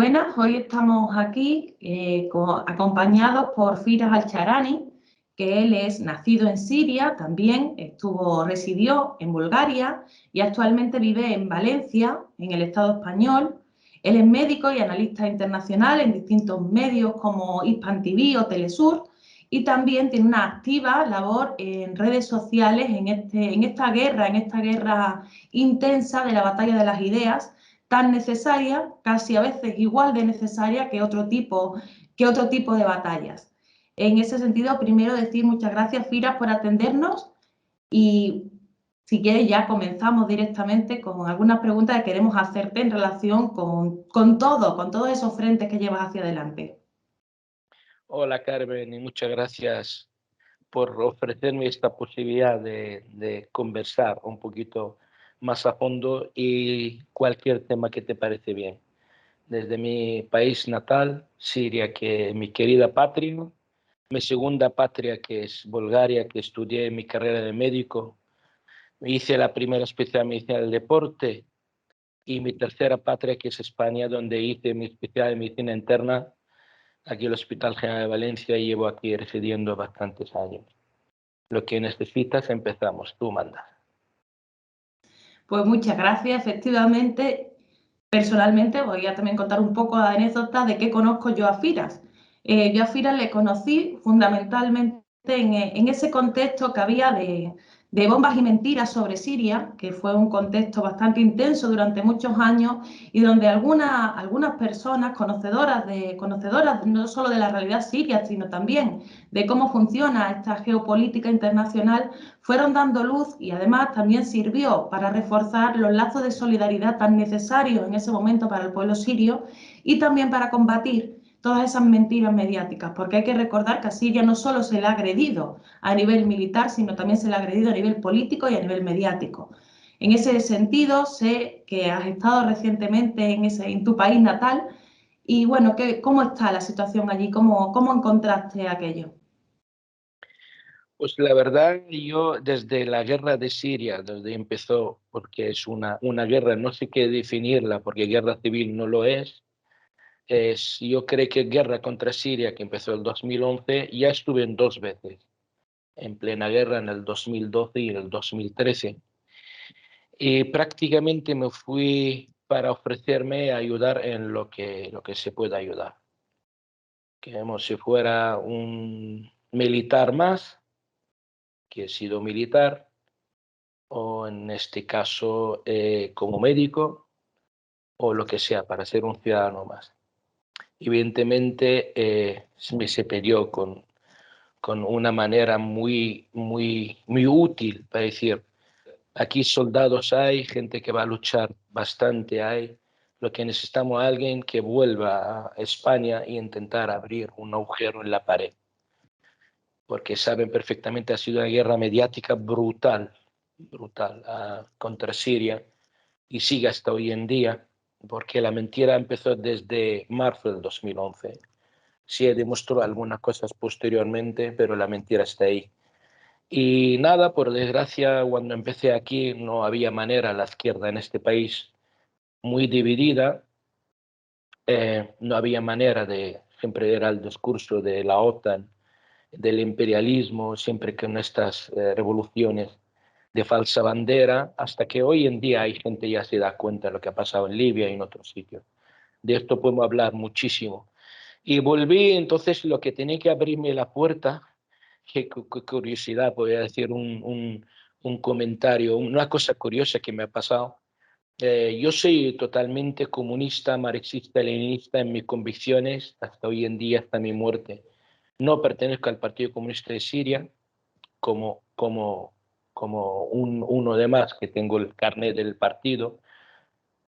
Buenas, hoy estamos aquí acompañados por Firas Al-Charani, que él es nacido en Siria, también residió en Bulgaria y actualmente vive en Valencia, en el Estado español. Él es médico y analista internacional en distintos medios como Hispan TV o Telesur y también tiene una activa labor en redes sociales en esta guerra intensa de la batalla de las ideas, tan necesaria, casi a veces igual de necesaria que otro tipo de batallas. En ese sentido, primero decir muchas gracias, Firas, por atendernos y si quieres ya comenzamos directamente con algunas preguntas que queremos hacerte en relación con todos esos frentes que llevas hacia adelante. Hola Carmen, y muchas gracias por ofrecerme esta posibilidad de conversar un poquito más a fondo y cualquier tema que te parece bien. Desde mi país natal, Siria, que es mi querida patria, mi segunda patria, que es Bulgaria, que estudié mi carrera de médico, hice la primera especialidad en medicina del deporte, y mi tercera patria, que es España, donde hice mi especialidad de medicina interna, aquí en el Hospital General de Valencia, y llevo aquí residiendo bastantes años. Lo que necesitas, empezamos. Tú mandas. Pues muchas gracias. Efectivamente, personalmente voy a también contar un poco de anécdotas de qué conozco yo a Firas. Yo a Firas le conocí fundamentalmente en ese contexto que había de bombas y mentiras sobre Siria, que fue un contexto bastante intenso durante muchos años y donde algunas personas conocedoras no solo de la realidad siria, sino también de cómo funciona esta geopolítica internacional, fueron dando luz y además también sirvió para reforzar los lazos de solidaridad tan necesarios en ese momento para el pueblo sirio y también para combatir todas esas mentiras mediáticas, porque hay que recordar que a Siria no solo se le ha agredido a nivel militar, sino también se le ha agredido a nivel político y a nivel mediático. En ese sentido, sé que has estado recientemente en tu país natal y bueno, ¿cómo está la situación allí? ¿Cómo encontraste aquello? Pues la verdad, yo desde la guerra de Siria, desde empezó, porque es una guerra, no sé qué definirla, porque guerra civil no lo yo creo que guerra contra Siria, que empezó el 2011, ya estuve en dos veces, en plena guerra en el 2012 y en el 2013. Y prácticamente me fui para ofrecerme a ayudar en lo que se pueda ayudar. Que como si fuera un militar más, que he sido militar, o en este caso como médico, o lo que sea, para ser un ciudadano más. Evidentemente se pidió con una manera muy útil para decir, aquí soldados hay, gente que va a luchar bastante hay, lo que necesitamos es alguien que vuelva a España y intentar abrir un agujero en la pared, porque saben perfectamente, ha sido una guerra mediática brutal contra Siria y sigue hasta hoy en día, porque la mentira empezó desde marzo del 2011. Sí demostró algunas cosas posteriormente, pero la mentira está ahí. Y nada, por desgracia, cuando empecé aquí no había manera, la izquierda en este país muy dividida, no había manera siempre era el discurso de la OTAN, del imperialismo, siempre con estas revoluciones de falsa bandera, hasta que hoy en día hay gente ya se da cuenta de lo que ha pasado en Libia y en otros sitios. De esto podemos hablar muchísimo. Y volví, entonces lo que tenía que abrirme la puerta, qué curiosidad, voy a decir un comentario, una cosa curiosa que me ha pasado. Yo soy totalmente comunista, marxista, leninista en mis convicciones, hasta hoy en día, hasta mi muerte. No pertenezco al Partido Comunista de Siria, como uno de más que tengo el carnet del partido,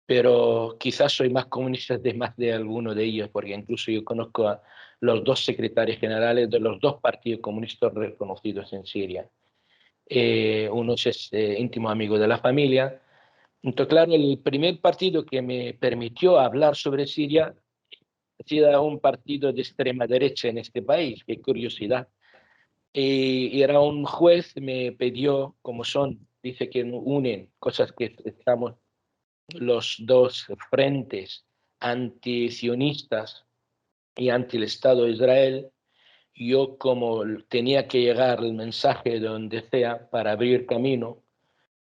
pero quizás soy más comunista de más de alguno de ellos, porque incluso yo conozco a los dos secretarios generales de los dos partidos comunistas reconocidos en Siria. Uno es íntimo amigo de la familia. Entonces, claro, el primer partido que me permitió hablar sobre Siria ha sido un partido de extrema derecha en este país, qué curiosidad. Y era un juez, me pidió, como son, dice que unen cosas que estamos los dos frentes antisionistas y anti el Estado de Israel, yo como tenía que llegar el mensaje de donde sea para abrir camino,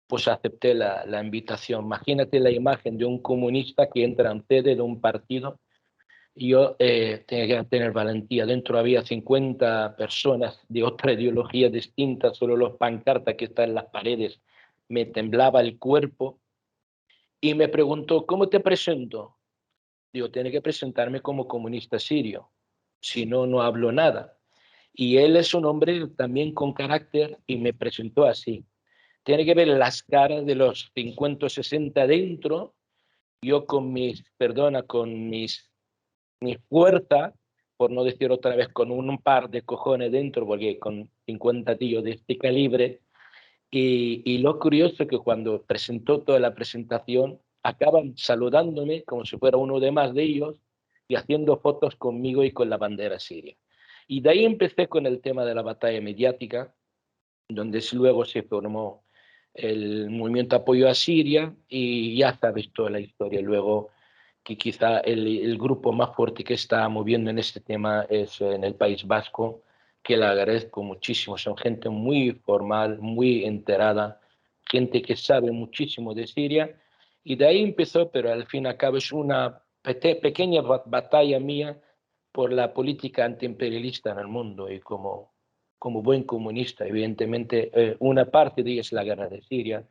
pues acepté la invitación. Imagínate la imagen de un comunista que entra en sede de un partido. Yo tenía que tener valentía. Dentro había 50 personas de otra ideología distinta, solo los pancartas que están en las paredes. Me temblaba el cuerpo y me preguntó, ¿cómo te presento? Digo, tiene que presentarme como comunista sirio, si no, no hablo nada. Y él es un hombre también con carácter y me presentó así. Tiene que ver las caras de los 50 o 60 dentro, yo con mis, perdona, con mi fuerza, por no decir otra vez con un par de cojones dentro, porque con 50 tíos de este calibre, y lo curioso es que cuando presentó toda la presentación, acaban saludándome como si fuera uno de más de ellos y haciendo fotos conmigo y con la bandera siria. Y de ahí empecé con el tema de la batalla mediática, donde luego se formó el movimiento de apoyo a Siria y ya sabes toda la historia. Luego que quizá el grupo más fuerte que está moviendo en este tema es en el País Vasco, que le agradezco muchísimo. Son gente muy formal, muy enterada, gente que sabe muchísimo de Siria. Y de ahí empezó, pero al fin y al cabo es una pequeña batalla mía por la política antiimperialista en el mundo y como buen comunista, evidentemente, una parte de ella es la guerra de Siria,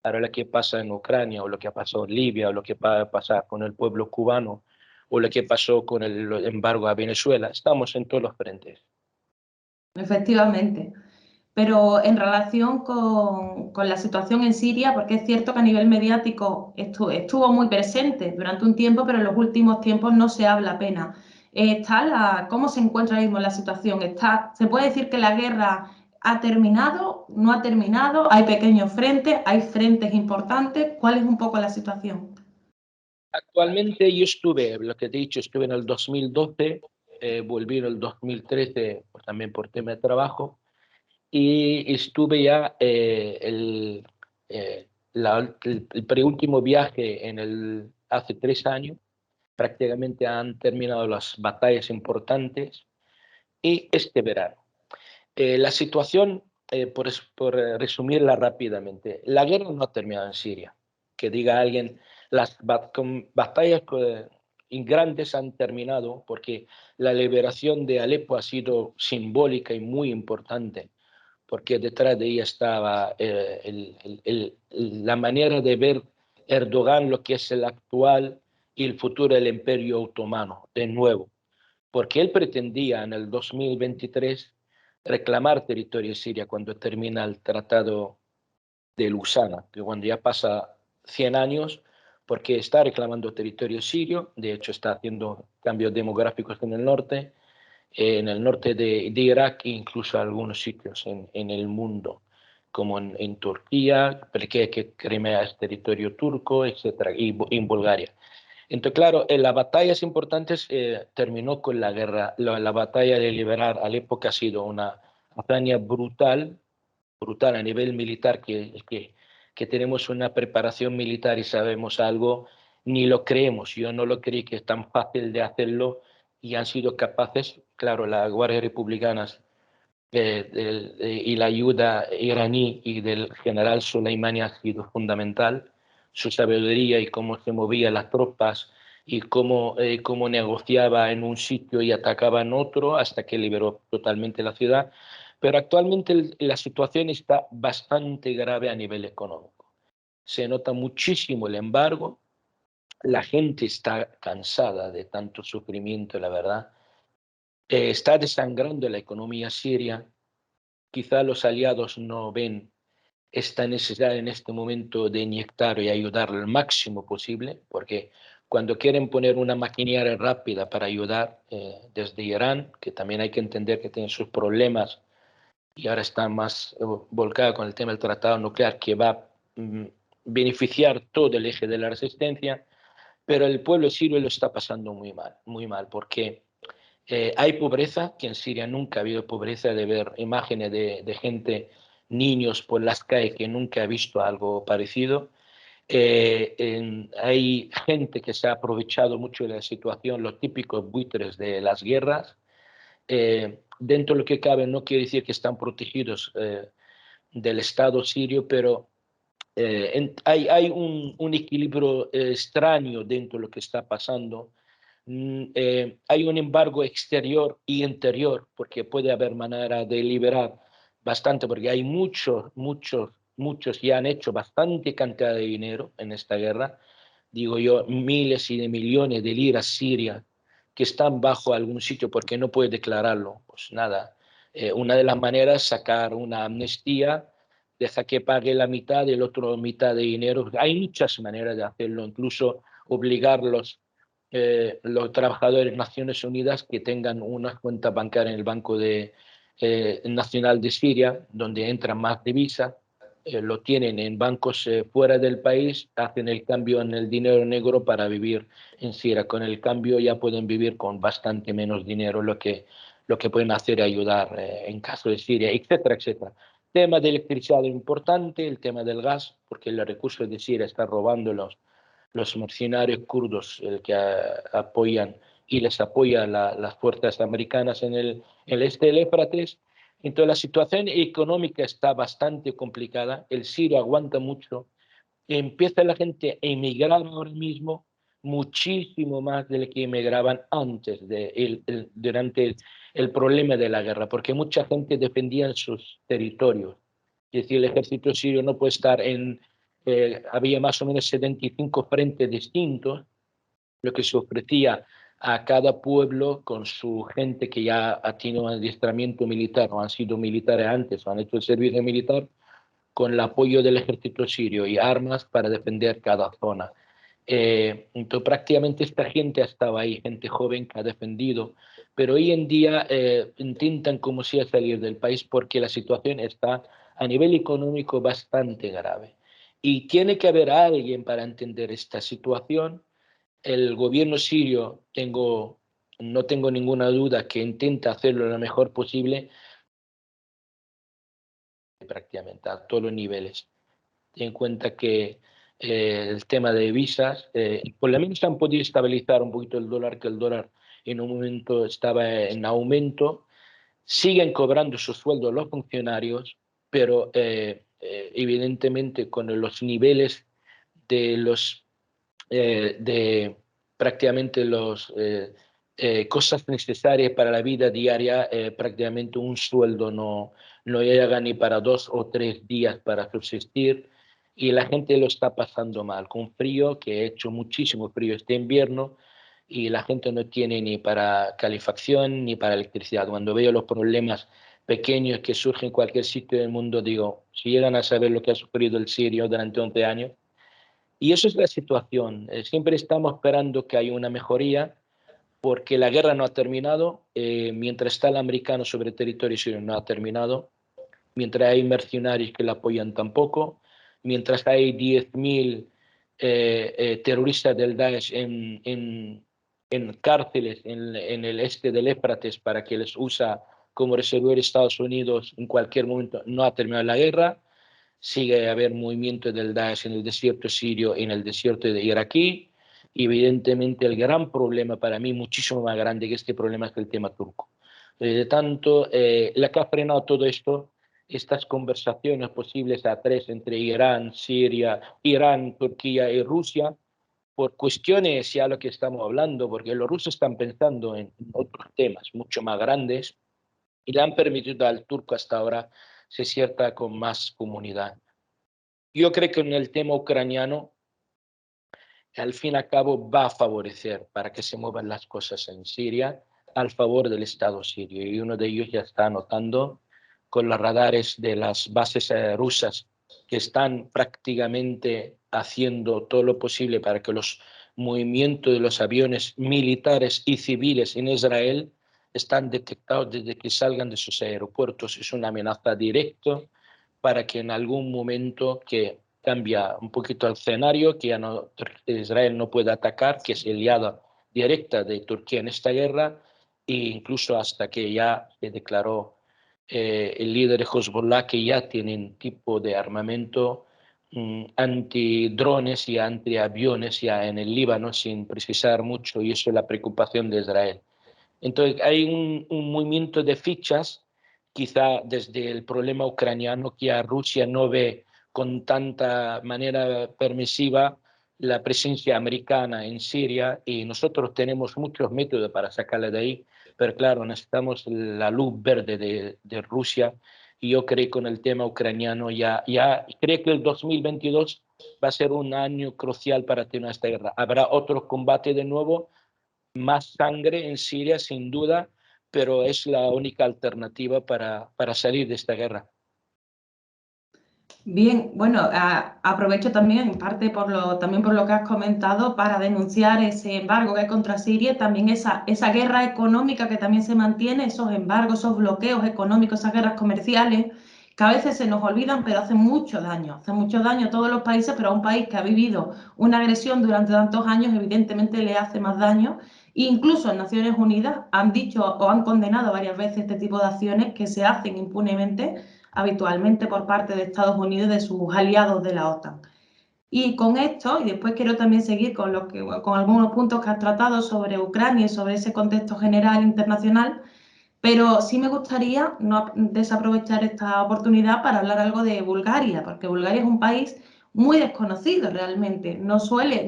ahora lo que pasa en Ucrania, o lo que ha pasado en Libia, o lo que va a pasar con el pueblo cubano, o lo que pasó con el embargo a Venezuela, estamos en todos los frentes. Efectivamente. Pero en relación con la situación en Siria, porque es cierto que a nivel mediático estuvo muy presente durante un tiempo, pero en los últimos tiempos no se habla apenas. ¿Cómo se encuentra ahora mismo la situación? ¿Se puede decir que la guerra ha terminado? ¿No ha terminado? ¿Hay pequeños frentes? ¿Hay frentes importantes? ¿Cuál es un poco la situación? Actualmente yo estuve, lo que te he dicho, estuve en el 2012, volví en el 2013 pues, también por tema de trabajo, y estuve ya el preúltimo viaje hace 3 años, prácticamente han terminado las batallas importantes y este verano. La situación, por resumirla rápidamente, la guerra no ha terminado en Siria. Que diga alguien, las batallas grandes han terminado porque la liberación de Alepo ha sido simbólica y muy importante, porque detrás de ella estaba la manera de ver Erdogan, lo que es el actual y el futuro del Imperio Otomano, de nuevo, porque él pretendía en el 2023 reclamar territorio siria cuando termina el Tratado de Lausana, que cuando ya pasa 100 años, porque está reclamando territorio sirio, de hecho está haciendo cambios demográficos en el norte de Irak e incluso algunos sitios en el mundo, como en Turquía, porque Crimea es territorio turco, etcétera, y en Bulgaria. Entonces, claro, en las batallas importantes terminó con la guerra. La batalla de liberar Alepo que ha sido una hazaña brutal, brutal a nivel militar, que tenemos una preparación militar y sabemos algo, ni lo creemos. Yo no lo creí que es tan fácil de hacerlo y han sido capaces, claro, las guardias republicanas y la ayuda iraní y del general Soleimani ha sido fundamental, su sabiduría y cómo se movían las tropas y cómo negociaba en un sitio y atacaba en otro hasta que liberó totalmente la ciudad. Pero actualmente la situación está bastante grave a nivel económico. Se nota muchísimo el embargo, la gente está cansada de tanto sufrimiento, la verdad. Está desangrando la economía siria. Quizá los aliados no ven esta necesidad en este momento de inyectar y ayudar al máximo posible, porque cuando quieren poner una maquinaria rápida para ayudar desde Irán, que también hay que entender que tiene sus problemas y ahora está más volcada con el tema del tratado nuclear que va a beneficiar todo el eje de la resistencia, pero el pueblo sirio lo está pasando muy mal, porque hay pobreza, que en Siria nunca ha habido pobreza, de ver imágenes de gente, niños por las calles que nunca ha visto algo parecido. Hay gente que se ha aprovechado mucho de la situación, los típicos buitres de las guerras. Dentro de lo que cabe, no quiere decir que están protegidos del Estado sirio, pero hay un equilibrio extraño dentro de lo que está pasando. Hay un embargo exterior y interior, porque puede haber manera de liberar bastante, porque hay muchos ya han hecho bastante cantidad de dinero en esta guerra, digo yo, miles y de millones de liras sirias que están bajo algún sitio porque no puede declararlo. Pues nada, una de las maneras es sacar una amnistía, deja que pague la mitad y el otro mitad de dinero. Hay muchas maneras de hacerlo, incluso obligarlos los trabajadores de Naciones Unidas que tengan una cuenta bancaria en el Banco Nacional de Siria, donde entran más divisas, lo tienen en bancos fuera del país, hacen el cambio en el dinero negro para vivir en Siria. Con el cambio ya pueden vivir con bastante menos dinero, lo que pueden hacer es ayudar en caso de Siria, etcétera, etcétera. Tema de electricidad es importante, el tema del gas, porque los recursos de Siria están robándolos los mercenarios kurdos que apoyan y les apoyan las fuerzas americanas en el este del Éufrates. Entonces la situación económica está bastante complicada, el sirio aguanta mucho, empieza la gente a emigrar ahora mismo muchísimo más de lo que emigraban antes, durante el problema de la guerra, porque mucha gente defendía sus territorios. Es decir, el ejército sirio no puede estar había más o menos 75 frentes distintos, lo que se ofrecía a cada pueblo con su gente que ya ha tenido un adiestramiento militar o han sido militares antes o han hecho el servicio militar, con el apoyo del ejército sirio y armas para defender cada zona. Entonces prácticamente esta gente estaba ahí, gente joven que ha defendido, pero hoy en día intentan como sea salir del país porque la situación está a nivel económico bastante grave. Y tiene que haber alguien para entender esta situación. El gobierno sirio, no tengo ninguna duda que intenta hacerlo lo mejor posible, prácticamente a todos los niveles. Ten en cuenta que el tema de visas, por lo menos han podido estabilizar un poquito el dólar, que el dólar en un momento estaba en aumento. Siguen cobrando sus sueldos los funcionarios, pero evidentemente con los niveles de de prácticamente los cosas necesarias para la vida diaria, prácticamente un sueldo no llega ni para 2 o 3 días para subsistir y la gente lo está pasando mal, con frío, que ha hecho muchísimo frío este invierno y la gente no tiene ni para calefacción ni para electricidad. Cuando veo los problemas pequeños que surgen en cualquier sitio del mundo, digo, si llegan a saber lo que ha sufrido el sirio durante 11 años, y eso es la situación. Siempre estamos esperando que haya una mejoría porque la guerra no ha terminado. Mientras está el americano sobre el territorio sirio no ha terminado. Mientras hay mercenarios que la apoyan tampoco. Mientras hay 10.000 terroristas del Daesh en cárceles en el este del Éufrates para que les usa como reservoir Estados Unidos en cualquier momento, no ha terminado la guerra. Sigue a haber movimiento del Daesh en el desierto sirio y en el desierto de iraquí. Y evidentemente el gran problema para mí, muchísimo más grande que este problema, es el tema turco. De tanto, la que ha frenado todo esto, estas conversaciones posibles a tres entre Irán, Turquía y Rusia, por cuestiones ya lo que estamos hablando, porque los rusos están pensando en otros temas mucho más grandes y le han permitido al turco hasta ahora se sienta con más comunidad. Yo creo que en el tema ucraniano, al fin y al cabo, va a favorecer para que se muevan las cosas en Siria al favor del Estado sirio. Y uno de ellos ya está notando con los radares de las bases rusas que están prácticamente haciendo todo lo posible para que los movimientos de los aviones militares y civiles en Israel están detectados desde que salgan de sus aeropuertos. Es una amenaza directa para que en algún momento que cambia un poquito el escenario, que ya no, Israel no puede atacar, que es aliada directa de Turquía en esta guerra, e incluso hasta que ya se declaró el líder de Hezbollah que ya tienen tipo de armamento antidrones y antiaviones ya en el Líbano, sin precisar mucho, y eso es la preocupación de Israel. Entonces, hay un movimiento de fichas, quizá desde el problema ucraniano, que a Rusia no ve con tanta manera permisiva la presencia americana en Siria, y nosotros tenemos muchos métodos para sacarla de ahí, pero claro, necesitamos la luz verde de Rusia, y yo creo que con el tema ucraniano ya creo que el 2022 va a ser un año crucial para terminar esta guerra. Habrá otro combate de nuevo, más sangre en Siria, sin duda, pero es la única alternativa para salir de esta guerra. Bien, bueno, aprovecho también, en parte también por lo que has comentado, para denunciar ese embargo que hay contra Siria, también esa guerra económica que también se mantiene, esos embargos, esos bloqueos económicos, esas guerras comerciales, que a veces se nos olvidan, pero hacen mucho daño a todos los países, pero a un país que ha vivido una agresión durante tantos años, evidentemente le hace más daño. Incluso en Naciones Unidas han dicho o han condenado varias veces este tipo de acciones que se hacen impunemente habitualmente por parte de Estados Unidos y de sus aliados de la OTAN. Y con esto, y después quiero también seguir con algunos puntos que has tratado sobre Ucrania y sobre ese contexto general internacional, pero sí me gustaría no desaprovechar esta oportunidad para hablar algo de Bulgaria, porque Bulgaria es un país muy desconocido realmente. No suele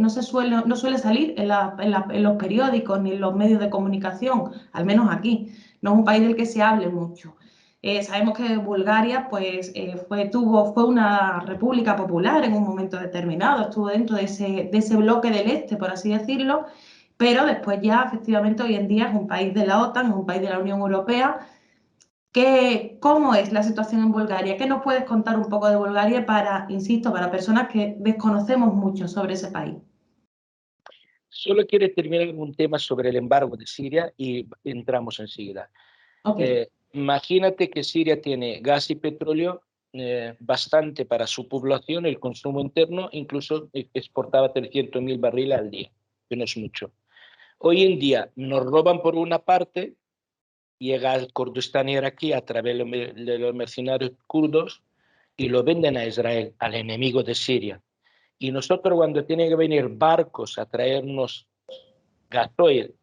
salir en los periódicos ni en los medios de comunicación, al menos aquí. No es un país del que se hable mucho. Sabemos que Bulgaria pues, fue una república popular en un momento determinado, estuvo dentro de ese bloque del este, por así decirlo, pero después ya efectivamente hoy en día es un país de la OTAN, es un país de la Unión Europea. ¿Cómo es la situación en Bulgaria? ¿Qué nos puedes contar un poco de Bulgaria para, insisto, para personas que desconocemos mucho sobre ese país? Solo quiero terminar un tema sobre el embargo de Siria y entramos enseguida. Ok, Imagínate que Siria tiene gas y petróleo bastante para su población, el consumo interno, incluso exportaba 300.000 barriles al día, que no es mucho. Hoy en día nos roban por una parte, llega al Kurdistán iraquí a través de los mercenarios kurdos y lo venden a Israel, al enemigo de Siria. Y nosotros cuando tienen que venir barcos a traernos gasoil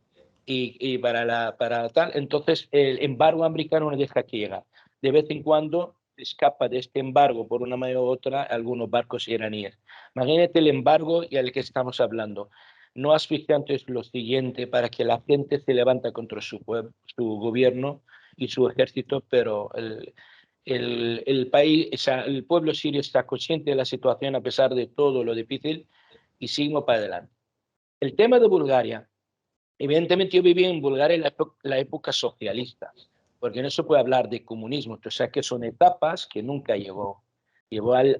y para tal, entonces el embargo americano no deja que llegue. De vez en cuando escapa de este embargo por una manera u otra algunos barcos iraníes. Imagínate el embargo y al que estamos hablando. No asfixiante es lo siguiente para que la gente se levanta contra su pueblo, su gobierno y su ejército, pero el país, o sea, el pueblo sirio está consciente de la situación a pesar de todo lo difícil y seguimos para adelante. El tema de Bulgaria. Evidentemente yo viví en Bulgaria en la época socialista, porque no se puede hablar de comunismo, o sea que son etapas que nunca llevó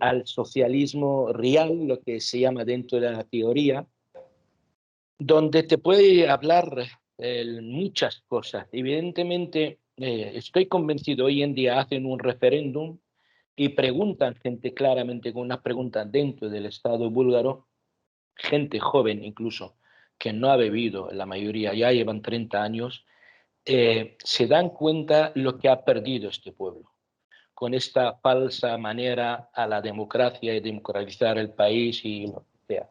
al socialismo real, lo que se llama dentro de la teoría, donde te puede hablar muchas cosas. Evidentemente estoy convencido, hoy en día hacen un referéndum y preguntan gente claramente con una pregunta dentro del Estado búlgaro, gente joven incluso, que no ha bebido, la mayoría ya llevan 30 años, se dan cuenta lo que ha perdido este pueblo con esta falsa manera a la democracia y democratizar el país y lo que sea.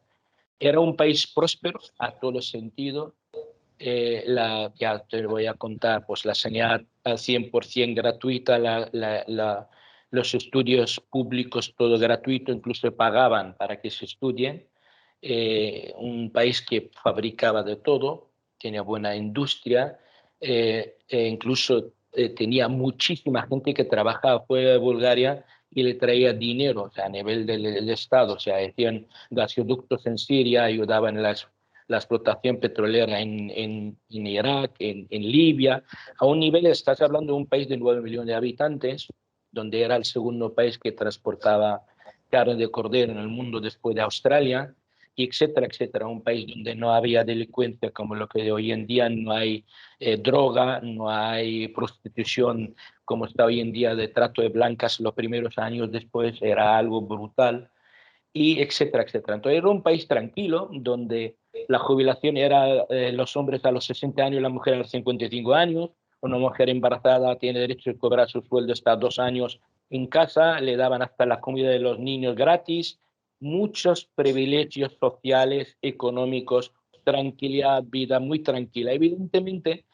Era un país próspero a todos sentidos. Ya te voy a contar, pues la sanidad al 100% gratuita, los estudios públicos todo gratuito, incluso pagaban para que se estudien. Un país que fabricaba de todo, tenía buena industria, incluso tenía muchísima gente que trabajaba fuera de Bulgaria y le traía dinero, o sea, a nivel del Estado, o sea, hacían gasoductos en Siria, ayudaban en la explotación petrolera en Irak, en Libia. A un nivel, estás hablando de un país de 9 millones de habitantes, donde era el segundo país que transportaba carne de cordero en el mundo después de Australia, y etcétera, etcétera. Un país donde no había delincuencia como lo que de hoy en día, no hay droga, no hay prostitución como está hoy en día de trato de blancas los primeros años después, era algo brutal y etcétera, etcétera. Entonces era un país tranquilo donde la jubilación era los hombres a los 60 años y la mujer a los 55 años. Una mujer embarazada tiene derecho a cobrar su sueldo hasta 2 años en casa, le daban hasta la comida de los niños gratis muchos privilegios sociales, económicos, tranquilidad, vida muy tranquila. Evidentemente,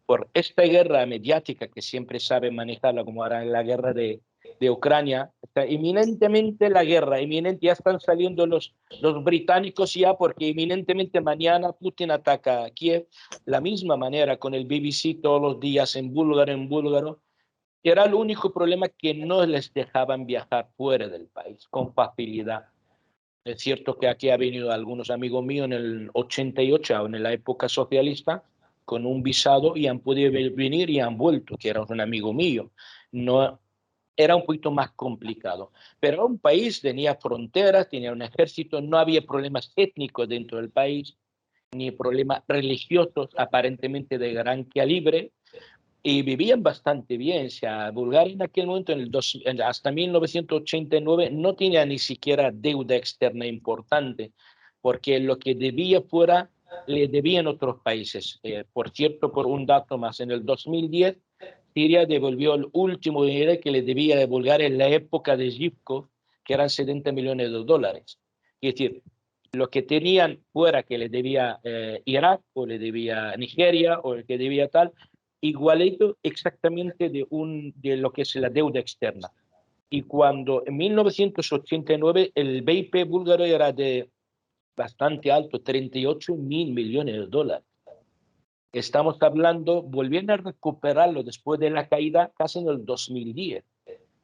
por esta guerra mediática que siempre sabe manejarla, como ahora en la guerra de Ucrania, está inminentemente la guerra, inminente, ya están saliendo los británicos ya, porque inminentemente mañana Putin ataca a Kiev, la misma manera con el BBC todos los días en búlgaro. Era el único problema que no les dejaban viajar fuera del país con facilidad. Es cierto que aquí ha venido algunos amigos míos en el 88, en la época socialista, con un visado y han podido venir y han vuelto, que era un amigo mío. No, era un poquito más complicado. Pero un país tenía fronteras, tenía un ejército, no había problemas étnicos dentro del país, ni problemas religiosos aparentemente de gran calibre, y vivían bastante bien. O sea, Bulgaria en aquel momento, hasta 1989, no tenía ni siquiera deuda externa importante, porque lo que debía fuera le debían otros países. Por cierto, por un dato más, en el 2010, Siria devolvió el último dinero que le debía de Bulgaria en la época de Zhivkov, que eran 70 millones de dólares. Es decir, lo que tenían fuera que le debía Irak o le debía Nigeria o el que debía tal, igualito exactamente de lo que es la deuda externa. Y cuando en 1989 el BIP búlgaro era de bastante alto, 38 mil millones de dólares. Estamos hablando, volviendo a recuperarlo después de la caída casi en el 2010.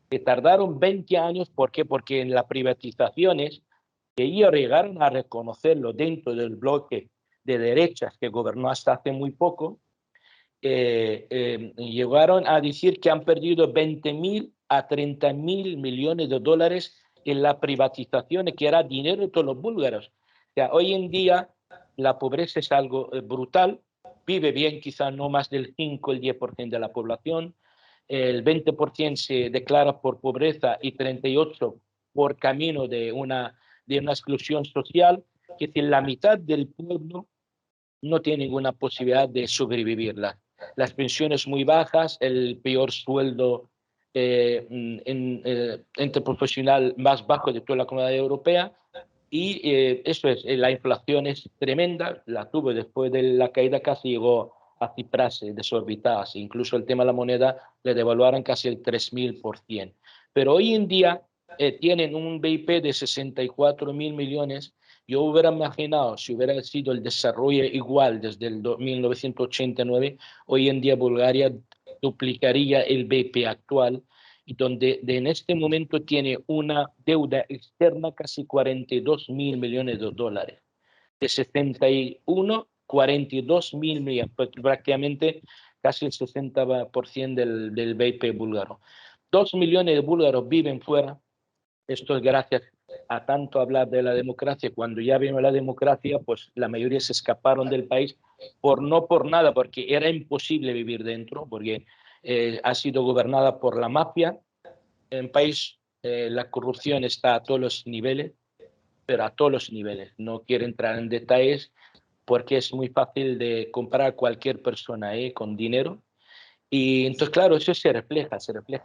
Que tardaron 20 años, ¿por qué? Porque en las privatizaciones, que ellos llegaron a reconocerlo dentro del bloque de derechas que gobernó hasta hace muy poco, llegaron a decir que han perdido 20.000 a 30.000 millones de dólares en las privatizaciones, que era dinero de todos los búlgaros. O sea, hoy en día la pobreza es algo brutal, vive bien quizá no más del 5 el 10% de la población, el 20% se declara por pobreza y 38% por camino de una exclusión social, que si la mitad del pueblo no tiene ninguna posibilidad de sobrevivir. Las pensiones muy bajas, el peor sueldo interprofesional más bajo de toda la Comunidad Europea, y eso es, la inflación es tremenda, la tuvo después de la caída, casi llegó a cifras desorbitadas, incluso el tema de la moneda le devaluaron casi el 3.000%. Pero hoy en día tienen un BIP de 64 mil millones. Yo hubiera imaginado, si hubiera sido el desarrollo igual desde el 1989, hoy en día Bulgaria duplicaría el BIP actual, y donde en este momento tiene una deuda externa casi 42 mil millones de dólares. De 71, 42 mil millones, prácticamente casi el 60% del BIP búlgaro. 2 millones de búlgaros viven fuera. Esto es gracias a tanto hablar de la democracia. Cuando ya vino la democracia, pues la mayoría se escaparon del país, no por nada, porque era imposible vivir dentro, porque ha sido gobernada por la mafia. En el país la corrupción está a todos los niveles, pero a todos los niveles. No quiero entrar en detalles porque es muy fácil de comprar a cualquier persona con dinero. Y entonces, claro, eso se refleja.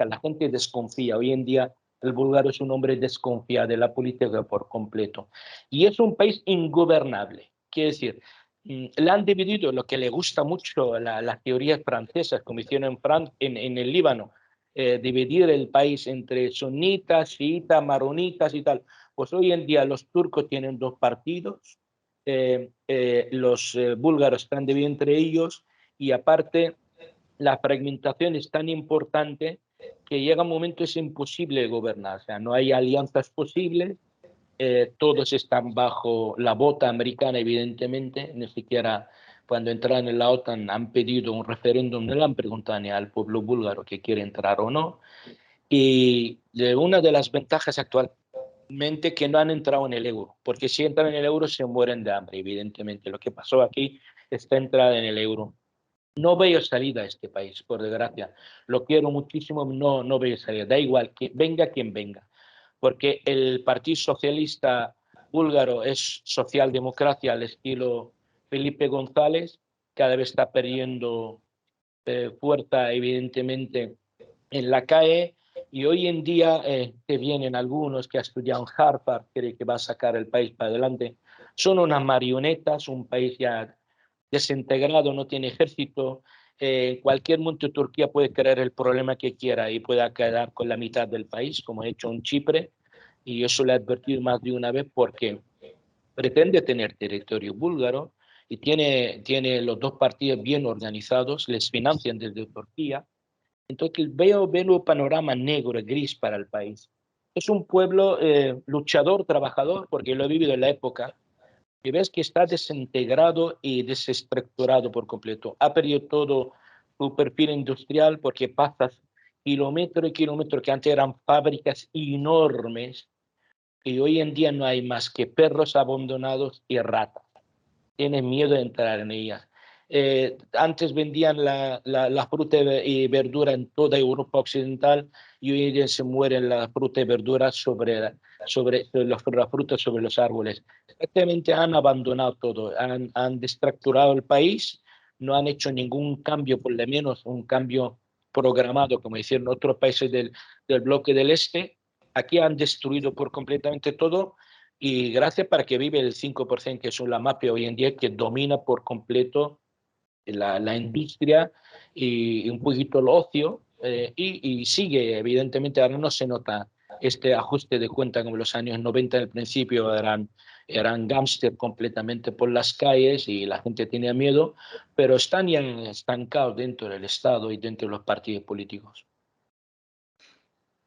La gente desconfía. Hoy en día el búlgaro es un hombre desconfía de la política por completo. Y es un país ingobernable. Quiere decir, le han dividido lo que le gusta mucho las teorías francesas, como hicieron en el Líbano, dividir el país entre sunitas, chiitas, maronitas y tal. Pues hoy en día los turcos tienen dos partidos, los búlgaros están divididos entre ellos, y aparte la fragmentación es tan importante que llega un momento es imposible gobernar. O sea, no hay alianzas posibles, todos están bajo la bota americana, evidentemente, ni siquiera cuando entraron en la OTAN han pedido un referéndum, no le han preguntado ni al pueblo búlgaro que quiere entrar o no. Y una de las ventajas actualmente es que no han entrado en el euro, porque si entran en el euro se mueren de hambre, evidentemente. Lo que pasó aquí está entrada en el euro. No veo salida a este país, por desgracia. Lo quiero muchísimo, no veo salida. Da igual que venga quien venga, porque el Partido Socialista búlgaro es socialdemocracia al estilo Felipe González, cada vez está perdiendo fuerza, evidentemente, en la calle. Y hoy en día que vienen algunos que han estudiado en Harvard, creen que va a sacar el país para adelante, son unas marionetas, un país ya desintegrado, no tiene ejército. En cualquier momento Turquía puede crear el problema que quiera y pueda quedar con la mitad del país, como ha hecho en Chipre. Y yo se lo he advertido más de una vez porque pretende tener territorio búlgaro y tiene los dos partidos bien organizados, les financian desde Turquía. Entonces veo un panorama negro, gris para el país. Es un pueblo luchador, trabajador, porque lo he vivido en la época, y ves que está desintegrado y desestructurado por completo. Ha perdido todo su perfil industrial porque pasas kilómetro y kilómetro que antes eran fábricas enormes y hoy en día no hay más que perros abandonados y ratas. Tienes miedo de entrar en ellas. Antes vendían la fruta y verdura en toda Europa Occidental y hoy en día se mueren la fruta y verdura sobre la fruta sobre los árboles. Exactamente han abandonado todo, han destructurado el país, no han hecho ningún cambio, por lo menos un cambio programado, como hicieron otros países del bloque del este. Aquí han destruido por completamente todo y gracias para que vive el 5% que es la mafia hoy en día que domina por completo la industria y un poquito el ocio y sigue, evidentemente ahora no se nota este ajuste de cuenta como los años 90 al principio eran gángster completamente por las calles y la gente tenía miedo, pero están ya estancados dentro del Estado y dentro de los partidos políticos.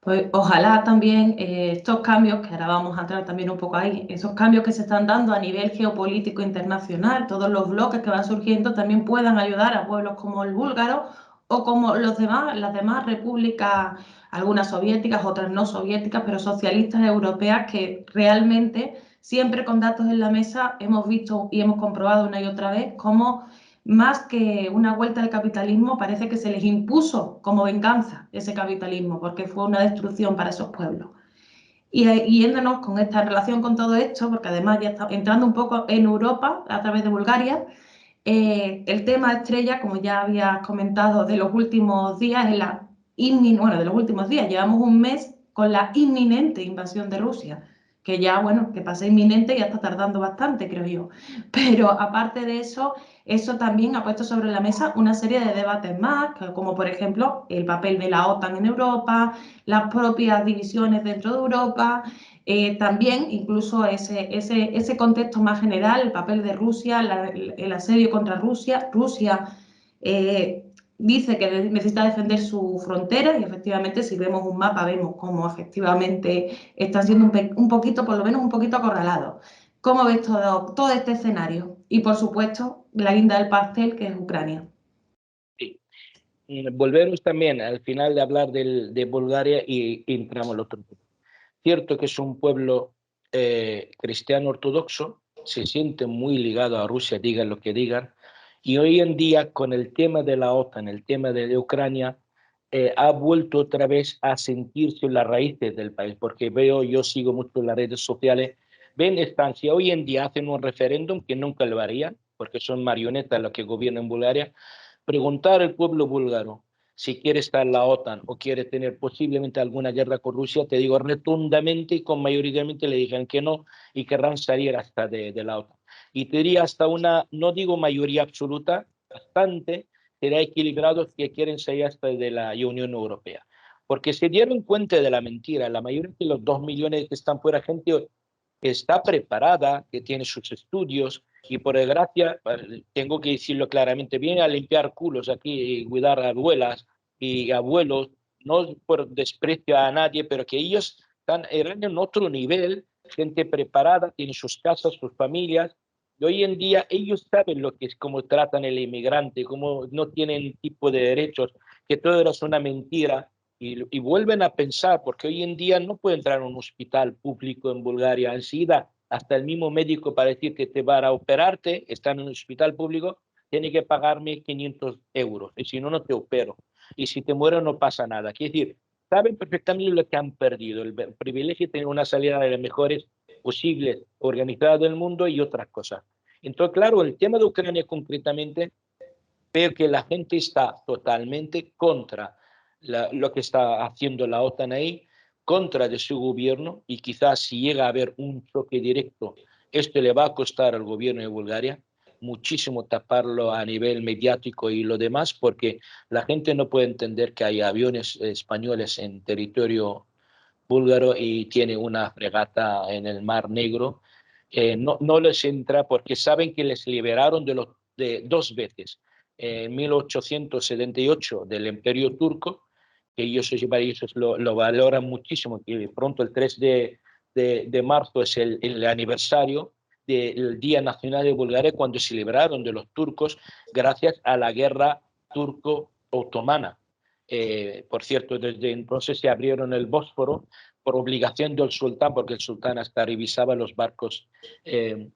Pues ojalá también estos cambios, que ahora vamos a entrar también un poco ahí, esos cambios que se están dando a nivel geopolítico internacional, todos los bloques que van surgiendo también puedan ayudar a pueblos como el búlgaro o como los demás, las demás repúblicas, algunas soviéticas, otras no soviéticas, pero socialistas europeas que realmente siempre con datos en la mesa hemos visto y hemos comprobado una y otra vez cómo más que una vuelta al capitalismo, parece que se les impuso como venganza ese capitalismo, porque fue una destrucción para esos pueblos. Y yéndonos con esta relación con todo esto, porque además ya está entrando un poco en Europa a través de Bulgaria, el tema estrella, como ya había comentado, de los últimos días, es bueno, de los últimos días, llevamos un mes con la inminente invasión de Rusia, que ya, bueno, que pasa inminente ya está tardando bastante, creo yo. Pero aparte de eso, eso también ha puesto sobre la mesa una serie de debates más, como por ejemplo el papel de la OTAN en Europa, las propias divisiones dentro de Europa, también incluso ese contexto más general, el papel de Rusia, el asedio contra Rusia. Rusia dice que necesita defender su frontera y efectivamente si vemos un mapa vemos cómo efectivamente están siendo un poquito, por lo menos un poquito acorralados. ¿Cómo ves todo este escenario? Y por supuesto, la guinda del pastel que es Ucrania. Sí. Volvemos también al final de hablar de Bulgaria y entramos al otro tema. Cierto que es un pueblo cristiano ortodoxo, se siente muy ligado a Rusia, digan lo que digan, y hoy en día con el tema de la OTAN, el tema de Ucrania, ha vuelto otra vez a sentirse en las raíces del país, porque yo sigo mucho en las redes sociales, ven estancia, hoy en día hacen un referéndum que nunca lo harían, porque son marionetas los que gobiernan Bulgaria, preguntar al pueblo búlgaro si quiere estar en la OTAN o quiere tener posiblemente alguna guerra con Rusia, te digo rotundamente y con mayoritariamente le digan que no y querrán salir hasta de la OTAN. Y te diría hasta una, no digo mayoría absoluta, bastante, será equilibrados que quieren salir hasta de la Unión Europea. Porque se dieron cuenta de la mentira. La mayoría de los 2 millones que están fuera, gente que está preparada, que tiene sus estudios, y por desgracia, tengo que decirlo claramente, viene a limpiar culos aquí y cuidar a abuelas y abuelos, no por desprecio a nadie, pero que ellos eran en otro nivel, gente preparada, tienen sus casas, sus familias, y hoy en día ellos saben lo que es, cómo tratan el inmigrante, cómo no tienen tipo de derechos, que todo era una mentira, y vuelven a pensar, porque hoy en día no puede entrar a un hospital público en Bulgaria, enseguida hasta el mismo médico para decir que te va a operarte, está en un hospital público, tiene que pagarme 500 euros, y si no, no te opero. Y si te muero no pasa nada. Quiere decir, saben perfectamente lo que han perdido, el privilegio de tener una salida de las mejores posibles, organizada del mundo y otras cosas. Entonces, claro, el tema de Ucrania concretamente, veo que la gente está totalmente contra lo que está haciendo la OTAN ahí contra de su gobierno, y quizás si llega a haber un choque directo, esto le va a costar al gobierno de Bulgaria muchísimo taparlo a nivel mediático y lo demás, porque la gente no puede entender que hay aviones españoles en territorio búlgaro y tiene una fregata en el Mar Negro. No les entra porque saben que les liberaron de dos veces. En 1878 del Imperio Turco, que ellos lo valoran muchísimo, que pronto el 3 de marzo es el aniversario del Día Nacional de Bulgaria, cuando se liberaron de los turcos gracias a la guerra turco-otomana. Por cierto, desde entonces se abrieron el Bósforo por obligación del sultán, porque el sultán hasta revisaba los barcos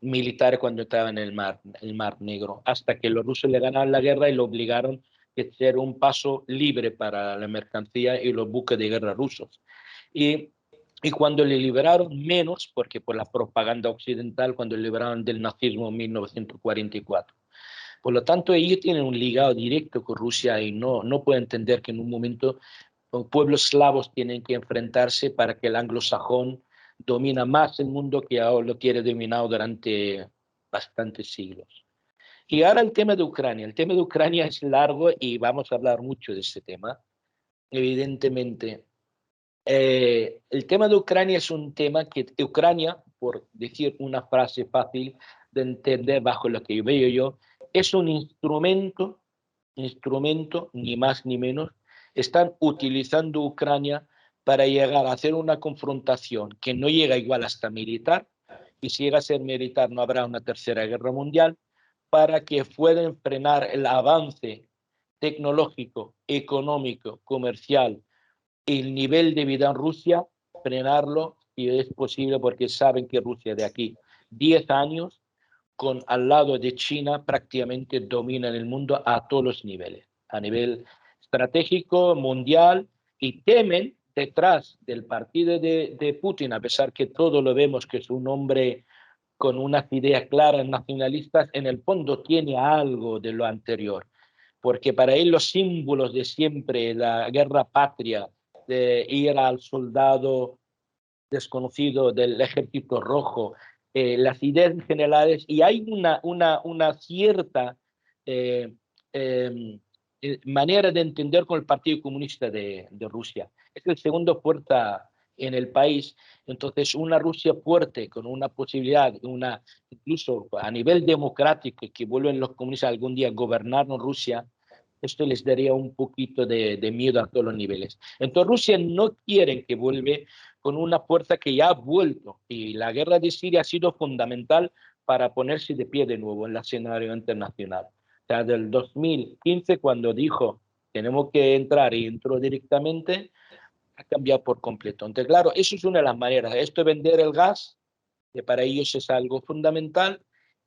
militares cuando estaban en el mar Negro, hasta que los rusos le ganaron la guerra y lo obligaron a ser un paso libre para la mercancía y los buques de guerra rusos. Y cuando le liberaron, menos, porque por la propaganda occidental, cuando le liberaron del nazismo en 1944. Por lo tanto, ellos tienen un ligado directo con Rusia y no pueden entender que en un momento pueblos eslavos tienen que enfrentarse para que el anglosajón domina más el mundo, que ahora lo tiene dominado durante bastantes siglos. Y ahora el tema de Ucrania. El tema de Ucrania es largo y vamos a hablar mucho de este tema, evidentemente. El tema de Ucrania es un tema que Ucrania, por decir una frase fácil de entender bajo lo que veo yo, es un instrumento, ni más ni menos. Están utilizando Ucrania para llegar a hacer una confrontación que no llega igual hasta militar, y si llega a ser militar no habrá una tercera guerra mundial, para que puedan frenar el avance tecnológico, económico, comercial, el nivel de vida en Rusia, frenarlo si es posible, porque saben que Rusia de aquí 10 años, con al lado de China, prácticamente domina el mundo a todos los niveles, a nivel estratégico, mundial, y temen detrás del partido de Putin, a pesar que todo lo vemos que es un hombre con unas ideas claras nacionalistas, en el fondo tiene algo de lo anterior, porque para él los símbolos de siempre, la guerra patria, de ir al soldado desconocido del ejército rojo, las ideas generales, y hay una cierta eh, eh, manera de entender con el Partido Comunista de Rusia. Es el segundo fuerza en el país, entonces una Rusia fuerte, con una posibilidad, incluso a nivel democrático, que vuelven los comunistas algún día a gobernar en Rusia, esto les daría un poquito de miedo a todos los niveles. Entonces Rusia no quiere que vuelva con una fuerza que ya ha vuelto, y la guerra de Siria ha sido fundamental para ponerse de pie de nuevo en el escenario internacional. O sea, del 2015, cuando dijo tenemos que entrar y entró directamente, ha cambiado por completo. Entonces, claro, eso es una de las maneras. Esto de vender el gas, que para ellos es algo fundamental,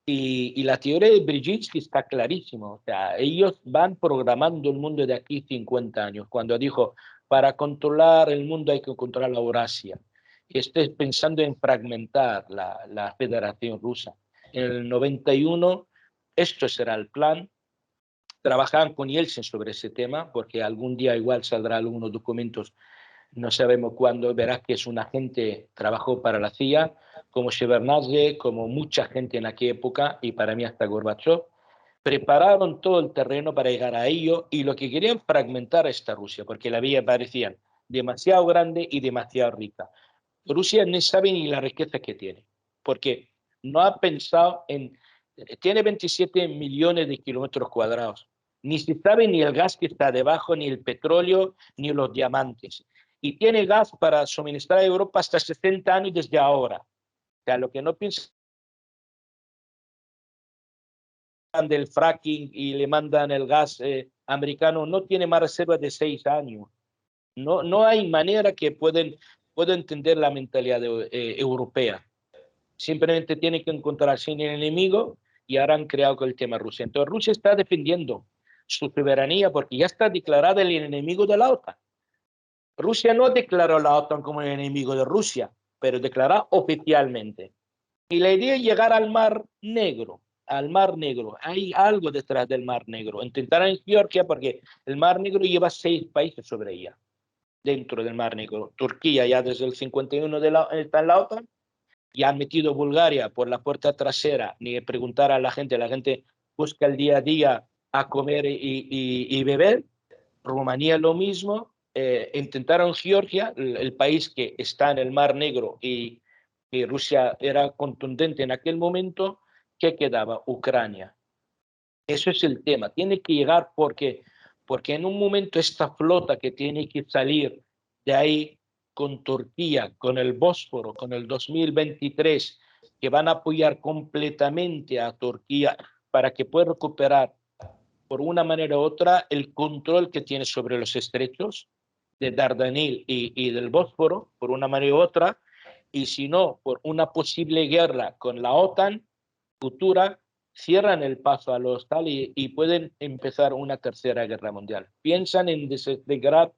y la teoría de Brzezinski está clarísima. O sea, ellos van programando el mundo de aquí 50 años. Cuando dijo, para controlar el mundo hay que controlar la Eurasia. Estoy pensando en fragmentar la Federación Rusa. En el 91, esto será el plan. Trabajaban con Yeltsin sobre ese tema, porque algún día igual saldrá algunos documentos, no sabemos cuándo. Verás que es un agente, trabajó para la CIA, como Shevardnadze, como mucha gente en aquella época, y para mí hasta Gorbachev. Prepararon todo el terreno para llegar a ello, y lo que querían fragmentar a esta Rusia, porque la veía parecían demasiado grande y demasiado rica. Rusia no sabe ni la riqueza que tiene, porque no ha pensado en... Tiene 27 millones de kilómetros cuadrados. Ni se sabe ni el gas que está debajo, ni el petróleo, ni los diamantes. Y tiene gas para suministrar a Europa hasta 60 años desde ahora. O sea, lo que no piensan del fracking y le mandan el gas americano, no tiene más reservas de 6 años. No hay manera que pueda entender la mentalidad europea. Simplemente tiene que encontrarse en el enemigo, y ahora han creado con el tema Rusia. Entonces Rusia está defendiendo su soberanía porque ya está declarada el enemigo de la OTAN. Rusia no declaró a la OTAN como el enemigo de Rusia, pero declaró oficialmente. Y la idea es llegar al Mar Negro. al Mar Negro. Hay algo detrás del Mar Negro. Intentaron en Georgia porque el Mar Negro lleva 6 países sobre ella, dentro del Mar Negro. Turquía ya desde el 51 está en la OTAN, y han metido Bulgaria por la puerta trasera, ni preguntar a la gente busca el día a día a comer y beber. Rumanía lo mismo. Intentaron Georgia, el país que está en el Mar Negro, y Rusia era contundente en aquel momento. ¿Qué quedaba? Ucrania. Eso es el tema. Tiene que llegar porque en un momento esta flota que tiene que salir de ahí con Turquía, con el Bósforo, con el 2023, que van a apoyar completamente a Turquía para que pueda recuperar por una manera u otra el control que tiene sobre los estrechos de Dardanel y del Bósforo, por una manera u otra, y si no, por una posible guerra con la OTAN futura, cierran el paso a los tal y pueden empezar una tercera guerra mundial. Piensan en desintegrar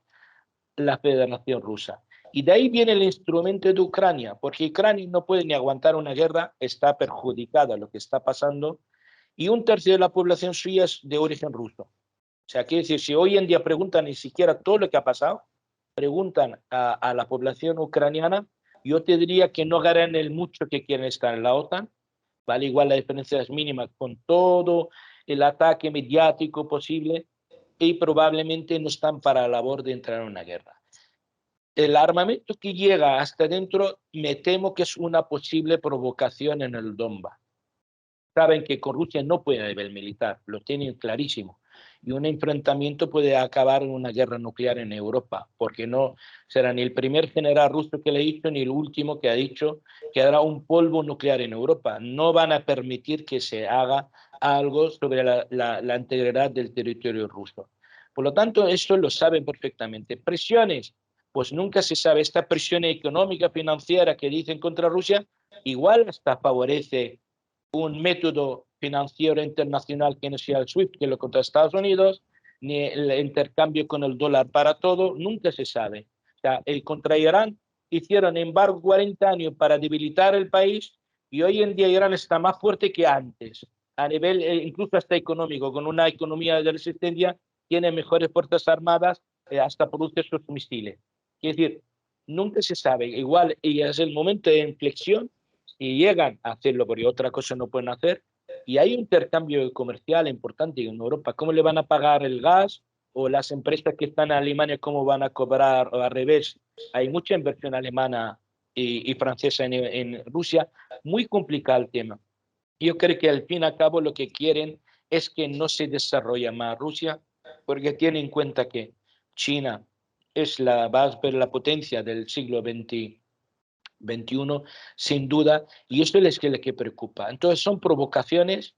la Federación Rusa. Y de ahí viene el instrumento de Ucrania, porque Ucrania no puede ni aguantar una guerra, está perjudicada lo que está pasando, y un tercio de la población suya es de origen ruso. O sea, quiere decir, si hoy en día preguntan ni siquiera todo lo que ha pasado, preguntan a la población ucraniana, yo te diría que no ganan el mucho que quieren estar en la OTAN, vale, igual la diferencia es mínima con todo el ataque mediático posible, y probablemente no están para la labor de entrar en una guerra. El armamento que llega hasta dentro, me temo que es una posible provocación en el Donbass. Saben que con Rusia no puede a nivel militar, lo tienen clarísimo. Y un enfrentamiento puede acabar en una guerra nuclear en Europa, porque no será ni el primer general ruso que le ha dicho, ni el último que ha dicho que habrá un polvo nuclear en Europa. No van a permitir que se haga algo sobre la integridad del territorio ruso. Por lo tanto, eso lo saben perfectamente. Presiones, pues nunca se sabe. Esta presión económica, financiera que dicen contra Rusia, igual hasta favorece un método financiero internacional que no sea el SWIFT, que lo contra Estados Unidos, ni el intercambio con el dólar para todo, nunca se sabe. O sea, el contra Irán hicieron embargo 40 años para debilitar el país, y hoy en día Irán está más fuerte que antes, a nivel incluso hasta económico, con una economía de resistencia, tiene mejores fuerzas armadas, hasta produce sus misiles. Es decir, nunca se sabe. Igual, y es el momento de inflexión, y llegan a hacerlo porque otra cosa no pueden hacer, y hay un intercambio comercial importante en Europa. ¿Cómo le van a pagar el gas? O las empresas que están en Alemania, ¿cómo van a cobrar? O al revés, hay mucha inversión alemana y francesa en Rusia. Muy complicado el tema. Yo creo que al fin y al cabo lo que quieren es que no se desarrolle más Rusia, porque tienen en cuenta que China es va a ser la potencia del siglo XXI, sin duda, y esto es lo que preocupa. Entonces son provocaciones,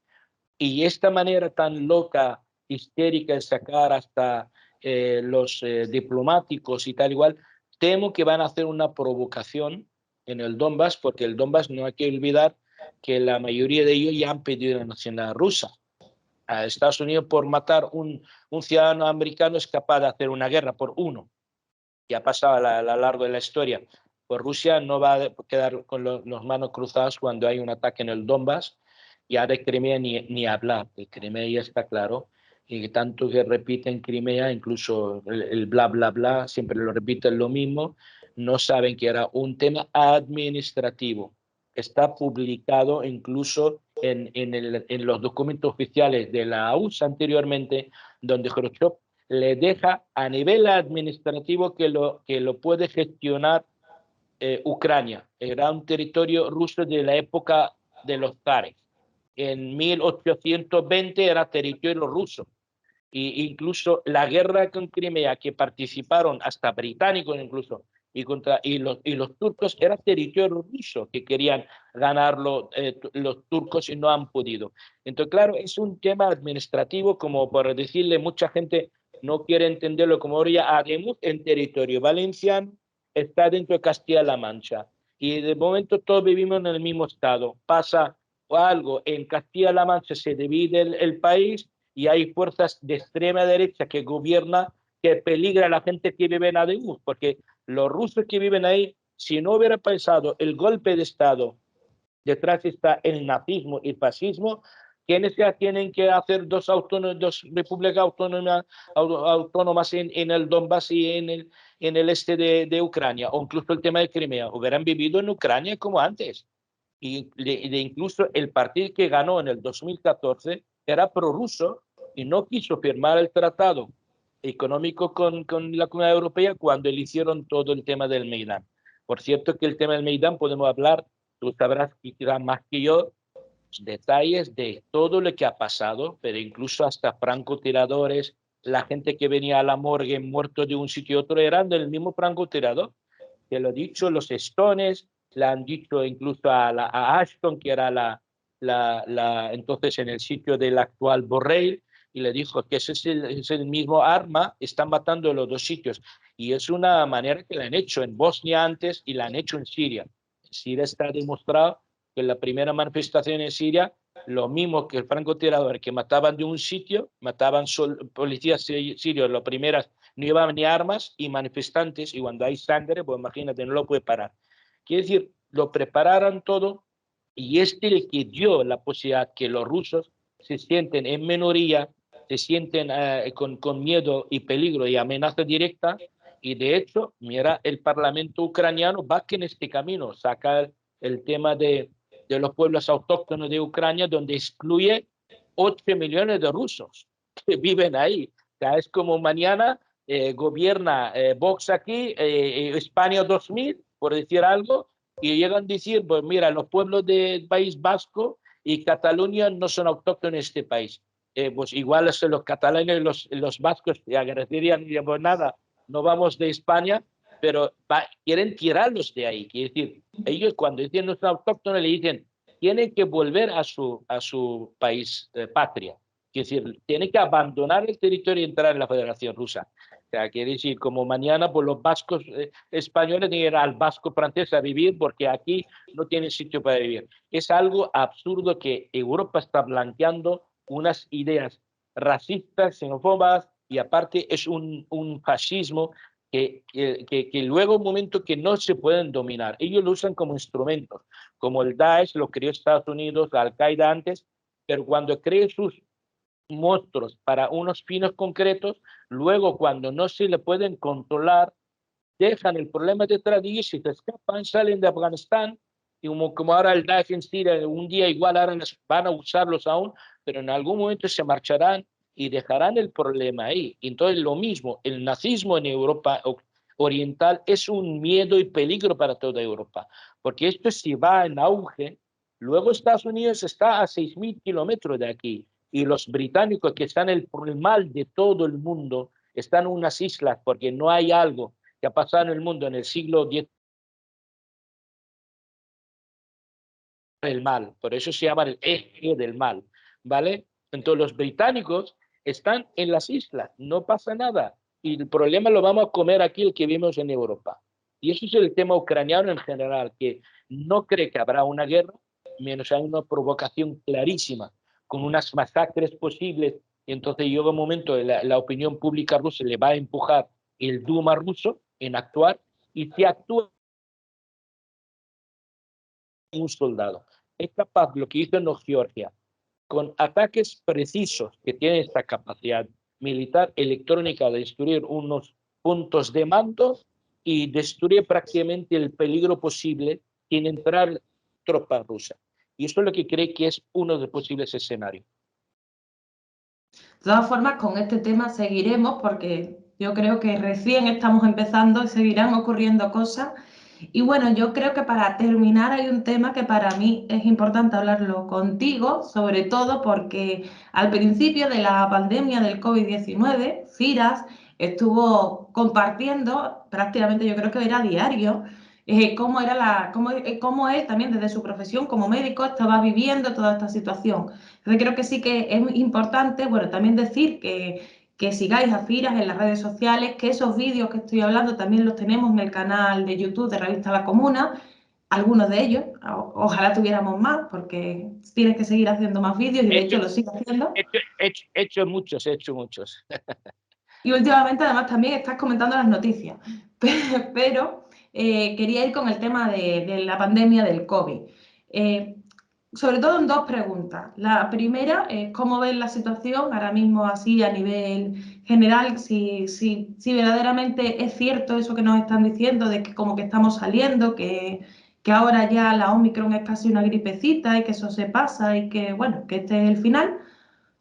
y esta manera tan loca, histérica de sacar hasta los diplomáticos y tal igual, temo que van a hacer una provocación en el Donbass, porque el Donbass no hay que olvidar que la mayoría de ellos ya han pedido la nacionalidad rusa. A Estados Unidos, por matar un ciudadano americano, es capaz de hacer una guerra por uno. Ya ha pasado a lo largo de la historia. Pues Rusia no va a quedar con las manos cruzadas cuando hay un ataque en el Donbass. Ya de Crimea ni hablar. De Crimea ya está claro. Y tanto que repiten Crimea, incluso el bla, bla, bla, siempre lo repiten lo mismo. No saben que era un tema administrativo. Está publicado incluso en los documentos oficiales de la USA anteriormente, donde Khrushchev le deja a nivel administrativo que lo puede gestionar Ucrania. Era un territorio ruso de la época de los zares. En 1820 era territorio ruso. Y incluso la guerra con Crimea, que participaron hasta británicos incluso, y los turcos, era territorio ruso que querían ganarlo los turcos y no han podido. Entonces, claro, es un tema administrativo, como por decirle, mucha gente no quiere entenderlo como ahora. Además, en territorio valenciano está dentro de Castilla-La Mancha, y de momento todos vivimos en el mismo estado. Pasa algo en Castilla-La Mancha, se divide el país, y hay fuerzas de extrema derecha que gobiernan, que peligra a la gente que vive en Ademuz, porque los rusos que viven ahí, si no hubiera pasado el golpe de Estado, detrás está el nazismo y el fascismo, ¿Quiénes ya tienen que hacer dos repúblicas autónomas en el Donbass y en el este de Ucrania? O incluso el tema de Crimea. Hubieran vivido en Ucrania como antes. Y incluso el partido que ganó en el 2014 era prorruso y no quiso firmar el tratado económico con la Comunidad Europea cuando le hicieron todo el tema del Maidán. Por cierto que el tema del Maidán podemos hablar, tú sabrás quizás más que yo, detalles de todo lo que ha pasado, pero incluso hasta francotiradores, la gente que venía a la morgue muerto de un sitio a otro eran del mismo francotirador. Que lo he dicho, los Stones, le han dicho incluso a Ashton, que era entonces en el sitio del actual Borrell, y le dijo que ese es el mismo arma, están matando en los dos sitios. Y es una manera que la han hecho en Bosnia antes y la han hecho en Siria. En Siria está demostrado que en la primera manifestación en Siria, lo mismo que el francotirador que mataban de un sitio, mataban policías sirios, las primeras no llevaban ni armas y manifestantes, y cuando hay sangre, pues imagínate, no lo puede parar. Quiere decir, lo prepararon todo y este le que dio la posibilidad que los rusos se sienten en minoría, se sienten con miedo y peligro y amenaza directa, y de hecho, mira, el Parlamento ucraniano va que en este camino, saca el tema de los pueblos autóctonos de Ucrania, donde excluye 8 millones de rusos que viven ahí. O sea, es como mañana gobierna Vox aquí, España 2000, por decir algo, y llegan a decir, pues mira, los pueblos del País Vasco y Cataluña no son autóctonos en este país. Pues igual los catalanes y los vascos te agradecerían y pues nada, no vamos de España, pero quieren tirarlos de ahí. Quiere decir, ellos cuando dicen no son autóctonos le dicen, tienen que volver a su país patria. Es decir, tiene que abandonar el territorio y entrar en la Federación Rusa. O sea, quiere decir, como mañana pues, los vascos españoles tienen que ir al vasco francés a vivir porque aquí no tienen sitio para vivir. Es algo absurdo que Europa está blanqueando unas ideas racistas, xenófobas, y aparte es un fascismo que luego un momento que no se pueden dominar. Ellos lo usan como instrumentos, como el Daesh lo creó Estados Unidos, Al-Qaeda antes, pero cuando cree sus monstruos para unos fines concretos, luego cuando no se le pueden controlar, dejan el problema detrás de ellos y se escapan, salen de Afganistán, y como ahora el Daesh en Siria, un día igual ahora van a usarlos aún, pero en algún momento se marcharán y dejarán el problema ahí. Entonces lo mismo, el nazismo en Europa Oriental es un miedo y peligro para toda Europa, porque esto si va en auge, luego Estados Unidos está a 6.000 kilómetros de aquí, y los británicos que están en el mal de todo el mundo están en unas islas porque no hay algo que ha pasado en el mundo en el siglo X el mal, por eso se llama el eje del mal, ¿vale? Entonces los británicos están en las islas, no pasa nada, y el problema lo vamos a comer aquí el que vimos en Europa. Y eso es el tema ucraniano en general, que no cree que habrá una guerra, menos hay una provocación clarísima, con unas masacres posibles, y entonces llega un momento, la opinión pública rusa le va a empujar el Duma ruso en actuar, y si actúa un soldado es capaz, lo que hizo en Georgia, con ataques precisos que tiene esta capacidad militar electrónica de destruir unos puntos de mando y destruir prácticamente el peligro posible sin entrar tropas rusas. Y eso es lo que cree que es uno de los posibles escenarios. De todas formas, con este tema seguiremos porque yo creo que recién estamos empezando y seguirán ocurriendo cosas. Y bueno, yo creo que para terminar hay un tema que para mí es importante hablarlo contigo, sobre todo porque al principio de la pandemia del COVID-19, Firas estuvo compartiendo, prácticamente yo creo que era diario, cómo él también desde su profesión como médico estaba viviendo toda esta situación. Entonces creo que sí que es importante, bueno, también decir que sigáis a Firas en las redes sociales, que esos vídeos que estoy hablando también los tenemos en el canal de YouTube de Revista La Comuna, algunos de ellos, ojalá tuviéramos más, porque tienes que seguir haciendo más vídeos y de hecho lo sigo haciendo. He hecho muchos. Y últimamente además también estás comentando las noticias, pero quería ir con el tema de la pandemia del COVID. sobre todo en dos preguntas. La primera es cómo ves la situación ahora mismo así a nivel general, si verdaderamente es cierto eso que nos están diciendo de que como que estamos saliendo, que ahora ya la Omicron es casi una gripecita y que eso se pasa y que bueno, que este es el final,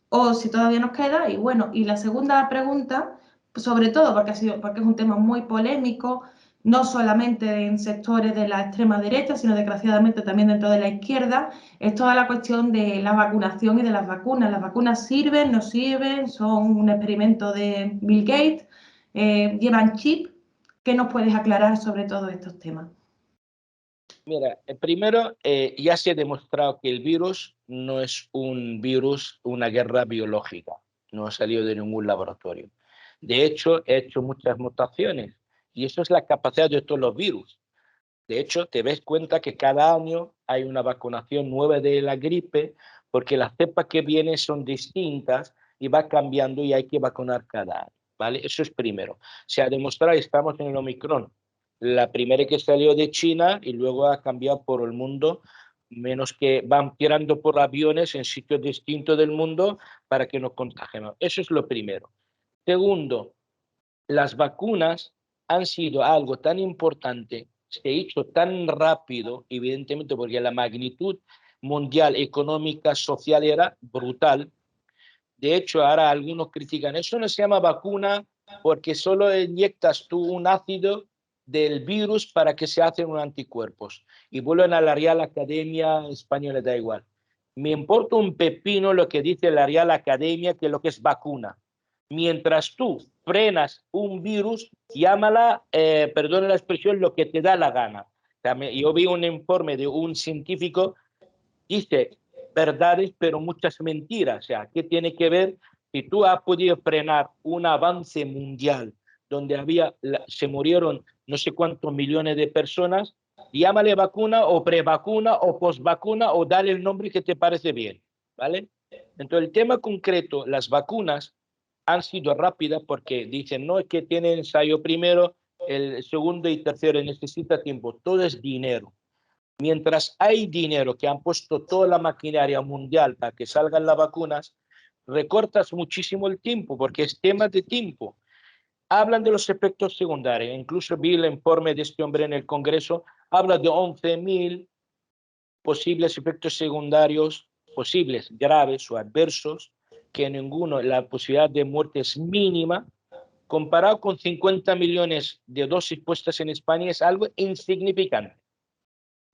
o si todavía nos queda. Y bueno, y la segunda pregunta, pues sobre todo porque es un tema muy polémico, no solamente en sectores de la extrema derecha, sino desgraciadamente también dentro de la izquierda, es toda la cuestión de la vacunación y de las vacunas. ¿Las vacunas sirven, no sirven? ¿Son un experimento de Bill Gates? ¿Llevan chip? ¿Qué nos puedes aclarar sobre todos estos temas? Mira, primero, ya se ha demostrado que el virus no es un virus, una guerra biológica, no ha salido de ningún laboratorio. De hecho, ha hecho muchas mutaciones y eso es la capacidad de todos los virus. De hecho, te ves cuenta que cada año hay una vacunación nueva de la gripe porque las cepas que vienen son distintas y va cambiando y hay que vacunar cada año, ¿vale? Eso es primero. Se ha demostrado, estamos en el Omicron, la primera que salió de China y luego ha cambiado por el mundo, menos que van tirando por aviones en sitios distintos del mundo para que nos contagiemos. Eso es lo primero. Segundo, las vacunas han sido algo tan importante, se ha hecho tan rápido, evidentemente porque la magnitud mundial, económica, social era brutal. De hecho, ahora algunos critican, eso no se llama vacuna porque solo inyectas tú un ácido del virus para que se hacen unos anticuerpos. Y vuelven a la Real Academia Española, da igual. Me importa un pepino lo que dice la Real Academia, que lo que es vacuna. Mientras tú frenas un virus, llámala, perdona la expresión, lo que te da la gana. Yo vi un informe de un científico, dice verdades, pero muchas mentiras. O sea, ¿qué tiene que ver? Si tú has podido frenar un avance mundial donde se murieron no sé cuántos millones de personas, llámale vacuna o prevacuna o posvacuna o dale el nombre que te parece bien, ¿vale? Entonces, el tema concreto, las vacunas han sido rápidas porque dicen, no, es que tiene ensayo primero, el segundo y tercero necesita tiempo, todo es dinero. Mientras hay dinero que han puesto toda la maquinaria mundial para que salgan las vacunas, recortas muchísimo el tiempo, porque es tema de tiempo. Hablan de los efectos secundarios, incluso vi el informe de este hombre en el Congreso, habla de 11.000 posibles efectos secundarios, posibles, graves o adversos, que ninguno, la posibilidad de muerte es mínima, comparado con 50 millones de dosis puestas en España, es algo insignificante.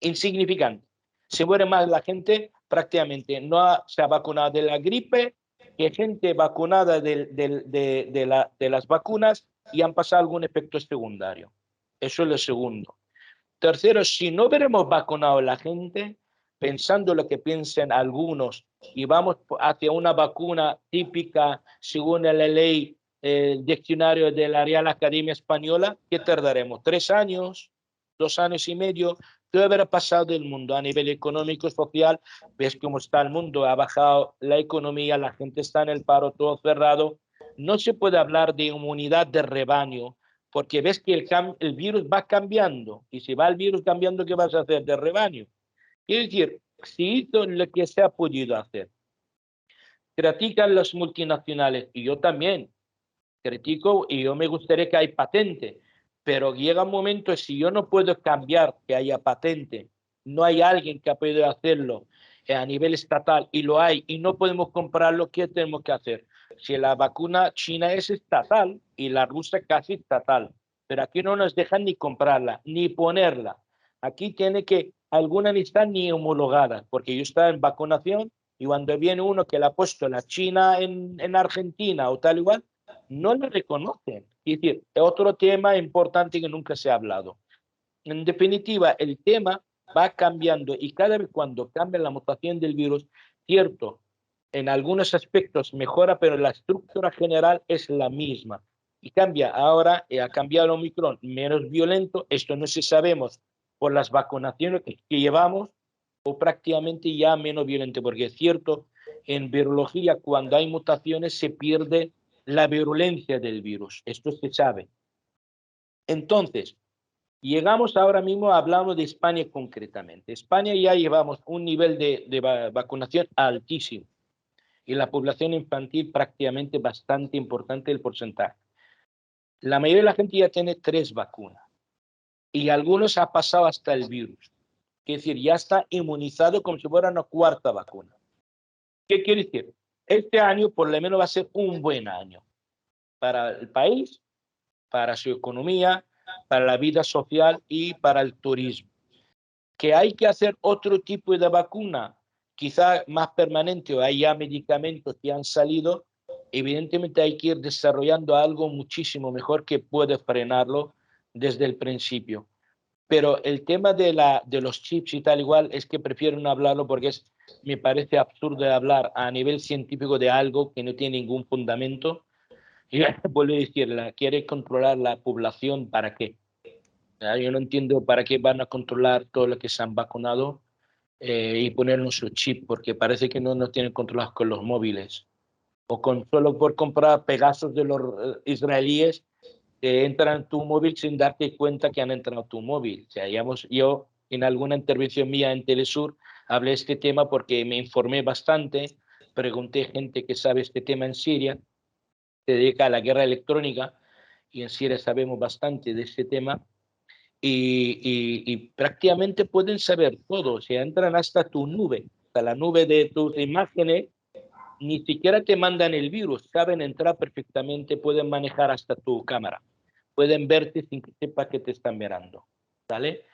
Insignificante. Se muere más la gente, prácticamente no se ha vacunado de la gripe que gente vacunada de las vacunas y han pasado algún efecto secundario. Eso es lo segundo. Tercero, si no hubiéramos vacunado a la gente, pensando lo que piensan algunos, y vamos hacia una vacuna típica según la ley, el diccionario de la Real Academia Española, ¿qué tardaremos? ¿3 años? ¿2 años y medio? ¿Qué habrá pasado del mundo a nivel económico, social? Ves cómo está el mundo, ha bajado la economía, la gente está en el paro, todo cerrado. No se puede hablar de inmunidad de rebaño, porque ves que el virus va cambiando, y si va el virus cambiando, ¿qué vas a hacer? De rebaño. Quiero decir, si hizo lo que se ha podido hacer. Critican los multinacionales, y yo también critico, y yo me gustaría que haya patente, pero llega un momento, si yo no puedo cambiar que haya patente, no hay alguien que ha podido hacerlo a nivel estatal, y lo hay, y no podemos comprarlo, ¿qué tenemos que hacer? Si la vacuna china es estatal y la rusa casi estatal, pero aquí no nos dejan ni comprarla, ni ponerla. Aquí tiene que, algunas ni están ni homologadas, porque yo estaba en vacunación y cuando viene uno que le ha puesto la China en Argentina o tal igual, no lo reconocen. Es decir, es otro tema importante que nunca se ha hablado. En definitiva, el tema va cambiando y cada vez cuando cambia la mutación del virus, cierto, en algunos aspectos mejora, pero la estructura general es la misma. Y cambia ahora, ha cambiado el Omicron, menos violento, esto no se sabemos por las vacunaciones que llevamos, o prácticamente ya menos violento, porque es cierto, en virología cuando hay mutaciones se pierde la virulencia del virus, esto se sabe. Entonces, Llegamos ahora mismo, hablamos de España concretamente. España ya llevamos un nivel de vacunación altísimo y la población infantil prácticamente bastante importante el porcentaje. La mayoría de la gente ya tiene 3 vacunas y algunos ha pasado hasta el virus. Es decir, ya está inmunizado como si fuera una 4ª vacuna. ¿Qué quiere decir? Este año por lo menos va a ser un buen año para el país, para su economía, para la vida social y para el turismo. Que hay que hacer otro tipo de vacuna, quizá más permanente, o hay ya medicamentos que han salido, evidentemente hay que ir desarrollando algo muchísimo mejor que puede frenarlo desde el principio. Pero el tema de los chips y tal igual es que prefiero no hablarlo porque me parece absurdo hablar a nivel científico de algo que no tiene ningún fundamento. Y vuelvo a decir, quiere controlar la población, ¿para qué? Yo no entiendo para qué van a controlar todo lo que se han vacunado y ponernos su chip, porque parece que no nos tienen controlados con los móviles. O con solo por comprar Pegasos de los israelíes que entran en tu móvil sin darte cuenta que han entrado en tu móvil. O sea, yo en alguna intervención mía en Telesur hablé de este tema porque me informé bastante, pregunté a gente que sabe este tema en Siria, se dedica a la guerra electrónica, y en Siria sabemos bastante de este tema, y prácticamente pueden saber todo, o sea, entran hasta tu nube, hasta la nube de tus imágenes, ni siquiera te mandan el virus, saben entrar perfectamente, pueden manejar hasta tu cámara, pueden verte sin que sepa que te están mirando, ¿vale?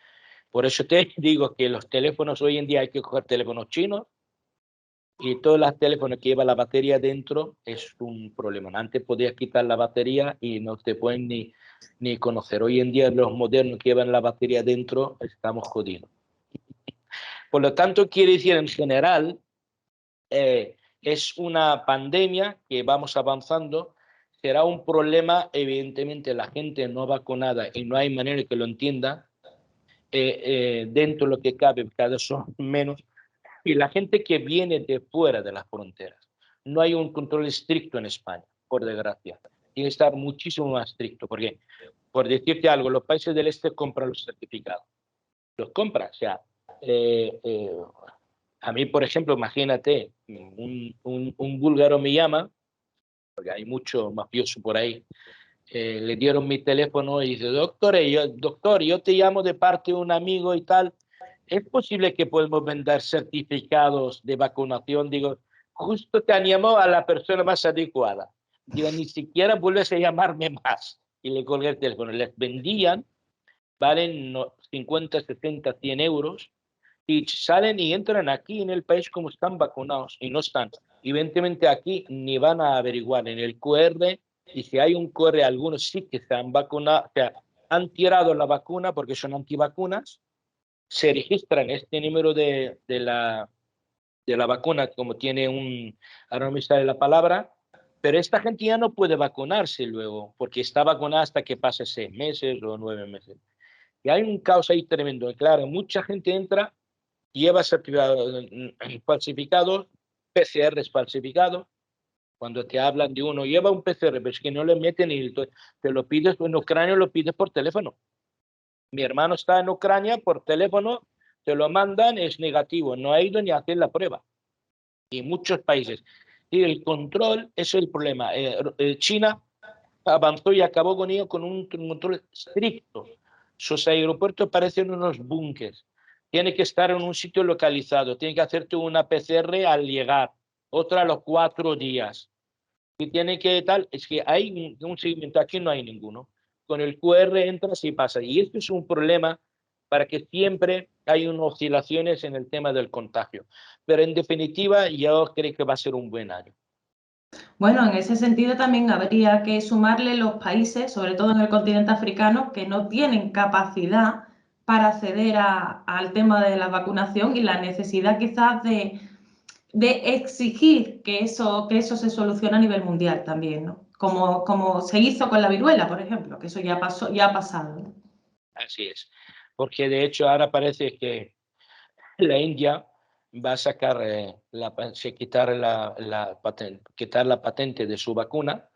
Por eso te digo que los teléfonos hoy en día hay que coger teléfonos chinos, y todos los teléfonos que llevan la batería dentro es un problema. Antes podías quitar la batería y no te pueden ni conocer. Hoy en día los modernos que llevan la batería dentro estamos jodidos. Por lo tanto, quiere decir en general, es una pandemia que vamos avanzando, será un problema, evidentemente la gente no vacunada y no hay manera que lo entienda, dentro de lo que cabe, cada vez son menos, y la gente que viene de fuera de las fronteras. No hay un control estricto en España, por desgracia. Tiene que estar muchísimo más estricto, porque, por decirte algo, los países del este compran los certificados. Los compran, o sea, eh, eh, a mí, por ejemplo, imagínate, un búlgaro me llama, porque hay mucho mafioso por ahí, le dieron mi teléfono y dice, doctor, yo te llamo de parte de un amigo y tal, ¿es posible que podemos vender certificados de vacunación? Digo, justo te han llamado a la persona más adecuada. Digo, ni siquiera vuelves a llamarme más. Y le colgué el teléfono. Les vendían, valen 50, 60, 100 euros, y salen y entran aquí en el país como están vacunados y no están. Evidentemente aquí ni van a averiguar en el QR, y si hay un QR, algunos sí que se han vacunado, o sea, han tirado la vacuna porque son antivacunas, se registran este número de la vacuna como tiene ahora no me sale la palabra, pero esta gente ya no puede vacunarse luego porque está vacunada hasta que pase 6 meses o 9 meses. Y hay un caos ahí tremendo. Claro, mucha gente entra, lleva certificados falsificados, PCRs falsificados. Cuando te hablan de uno, lleva un PCR, pero es que no le meten y te lo pides en Ucrania, lo pides por teléfono. Mi hermano está en Ucrania, por teléfono, te lo mandan, es negativo, no ha ido ni a hacer la prueba. Y muchos países. Y el control es el problema. China avanzó y acabó con ello con un control estricto. Sus aeropuertos parecen unos búnkers. Tiene que estar en un sitio localizado, tiene que hacerte una PCR al llegar, otra a los 4 días. Y tiene que tal, es que hay un seguimiento, aquí no hay ninguno. Con el QR entras y pasa. Y esto es un problema para que siempre hay unas oscilaciones en el tema del contagio. Pero en definitiva, yo creo que va a ser un buen año. Bueno, en ese sentido también habría que sumarle los países, sobre todo en el continente africano, que no tienen capacidad para acceder al tema de la vacunación y la necesidad quizás de exigir que eso se solucione a nivel mundial también, ¿no? Como se hizo con la viruela, por ejemplo, que eso ya pasó, ya ha pasado, ¿no? Así es. Porque de hecho ahora parece que la India va a sacar, quitar la patente de su vacuna,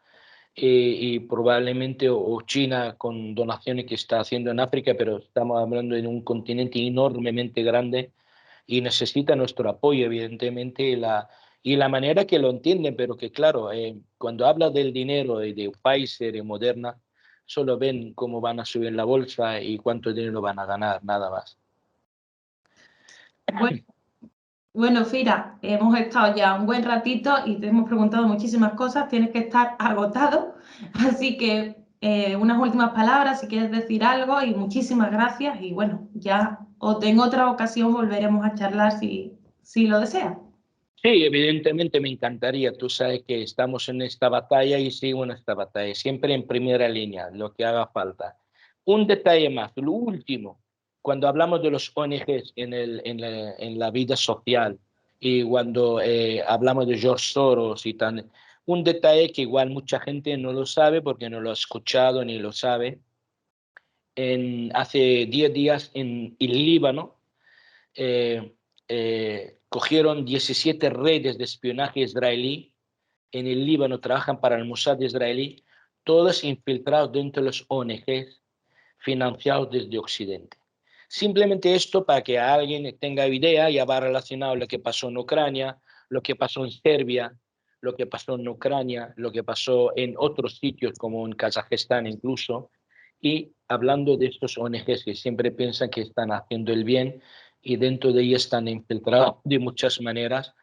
y probablemente o China con donaciones que está haciendo en África, pero estamos hablando de un continente enormemente grande y necesita nuestro apoyo, evidentemente, y la manera que lo entienden, pero que claro, cuando habla del dinero y de Pfizer y Moderna, solo ven cómo van a subir la bolsa y cuánto dinero van a ganar, nada más. Bueno, bueno, Fira, hemos estado ya un buen ratito y te hemos preguntado muchísimas cosas, tienes que estar agotado, así que unas últimas palabras si quieres decir algo y muchísimas gracias y bueno, ya en otra ocasión volveremos a charlar si lo deseas. Sí, evidentemente me encantaría. Tú sabes que estamos en esta batalla y sigo en esta batalla, siempre en primera línea, lo que haga falta. Un detalle más, lo último, cuando hablamos de los ONGs en la vida social y cuando hablamos de George Soros y tal, un detalle que igual mucha gente no lo sabe porque no lo ha escuchado ni lo sabe. Hace 10 días en el Líbano, eh, cogieron 17 redes de espionaje israelí en el Líbano, trabajan para el Mossad israelí, todos infiltrados dentro de los ONGs financiados desde Occidente. Simplemente esto para que alguien tenga idea, ya va relacionado lo que pasó en Ucrania, lo que pasó en Serbia, lo que pasó en Ucrania, lo que pasó en otros sitios como en Kazajistán incluso, y hablando de estos ONGs que siempre piensan que están haciendo el bien y dentro de ellos están infiltrados de muchas maneras,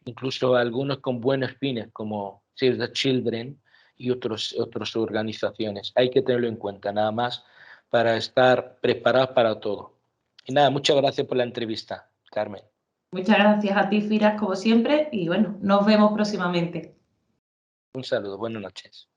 incluso algunos con buenos fines como Save the Children y otras organizaciones. Hay que tenerlo en cuenta nada más para estar preparados para todo. Y nada, muchas gracias por la entrevista, Carmen. Muchas gracias a ti, Firas, como siempre, y bueno, nos vemos próximamente. Un saludo, buenas noches.